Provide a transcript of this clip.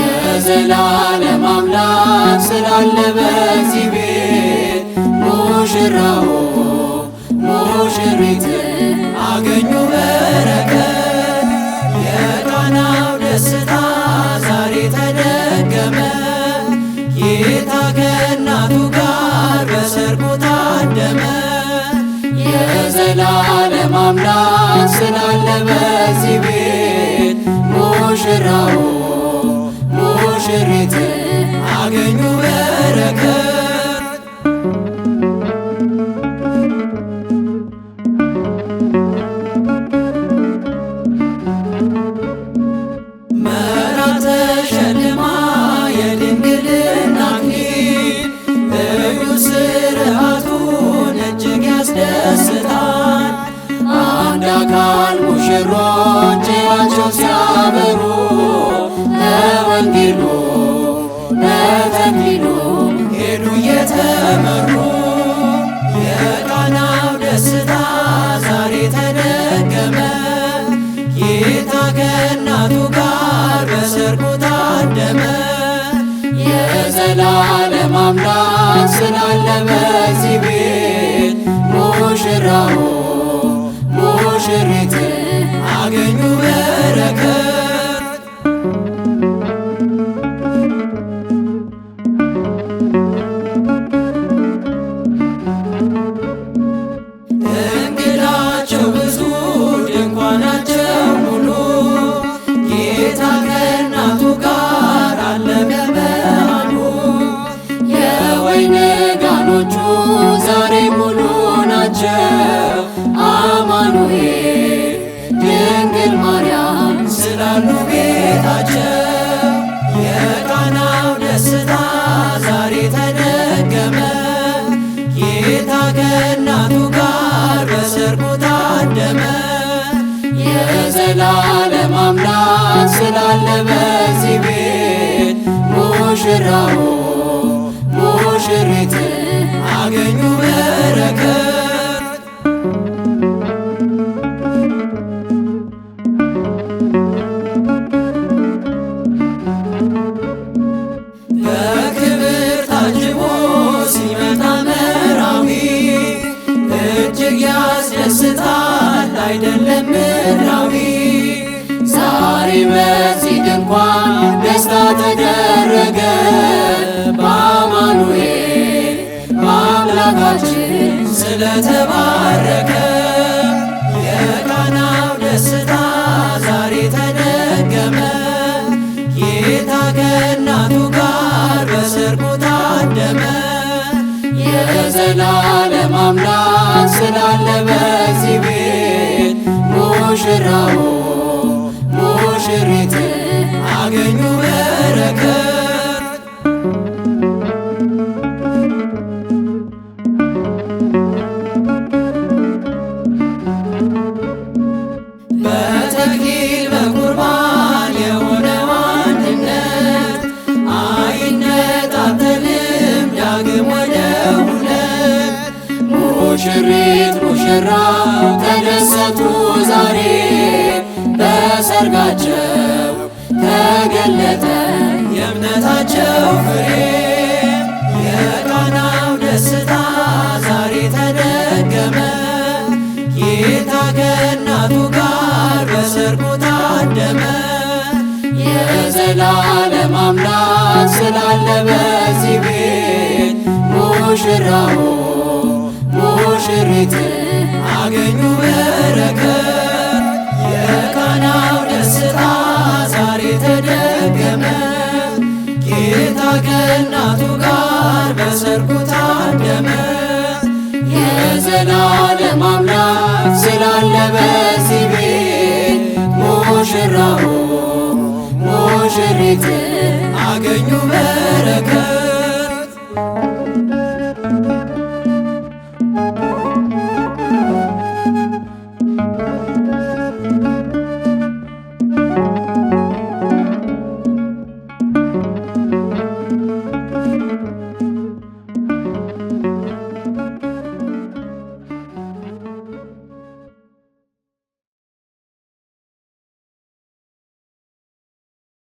የዘላለም አምላክ ስላለ በዚህ ቤት ሙሽራው ሙሽሪት አገኙ በረከት። የቃናው ደስታ ዛሬ ተደገመ። ጌታ ከእናቱ ጋር በሰርጉ ታደመ። የዘላለም አምላክ ስላለ በዚህ ቤት ሙሽራው ሙሽሪት አገኙ በረከት። መራ ተሸልማ የድንግልና አክሊል እዩ ስርዓቱን እጅግ ያስደስታል። አንድ አካል ሙሽሮች ሕይዋቸው ሲያበሩ በወንጌሉ በተክሊሉ ሄዱ እየተመሩ። የቃናው ደስታ ዛሬ ተደገመ። ጌታ ከእናቱ ጋር በሰርጉ ታደመ። የዘላለም አምላክ ስላለ በዚህ ቤት ሙሽራው ሙሽሪት አገኙ በረከት። እንግዳቸው ብዙ ድንኳናቸው ሙሉ ጌታ ከእናቱ ጋር አለ በመሃሉ። የወይን ጋኖቹ ዛሬ ሙሉ ናቸው። አማኑኤል ድንግል ማርያም ስላሉ ቤታቸው። የቃናው ደስታ ዛሬ ተደገመ። ጌታ ከእናቱ ጋር በሰርጉ ታደመ። የዘላለም አምላክ ስላለ በዚህ ቤት ሙሽራው ሙሽሪት አገኙ በረከት። በክብር ታጅቦ ሲመጣ መራዊ እጅግ ያስደስታል አይደለም ምድራዊ። ዛሬ በዚህ ድንኳን ደስታ ተደረገ። በአማኑኤል በአምላካችን ስለተባረከ። የቃናው ደስታ ዛሬ ተደገመ። ጌታ ከእናቱ ጋር በሰርጉ ታደመ። የዘላለም አምላክ ስላለ በዚህ ቤት ሙሽራው ሙሽሪት አገኙ በረከት። በተክሊል በቁርባን የሆነው አንድነት አይነጣጠልም ዳግም ወደ ሁለት። ሙሽሪት ሙሽራው ተደሰቱ ዛሬ በሰርጋቸው ተገለጠ የእምነታቸው ፍሬ። የቃናው ደስታ ዛሬ ተደገመ። ጌታ ከእናቱ ጋር በሰርጉ ታደመ። የዘላለም አምላክ ስላለ በዚህ ቤት ሙሽራው ሙሽሪት አገኙ በረከት። የቃናው ደስታ ዛሬ ተደገመ። ጌታ ከእናቱ ጋር በሰርጉ ታደመ። የዘላለም አምላክ ስላለ በዚህ ቤት ሙሽራው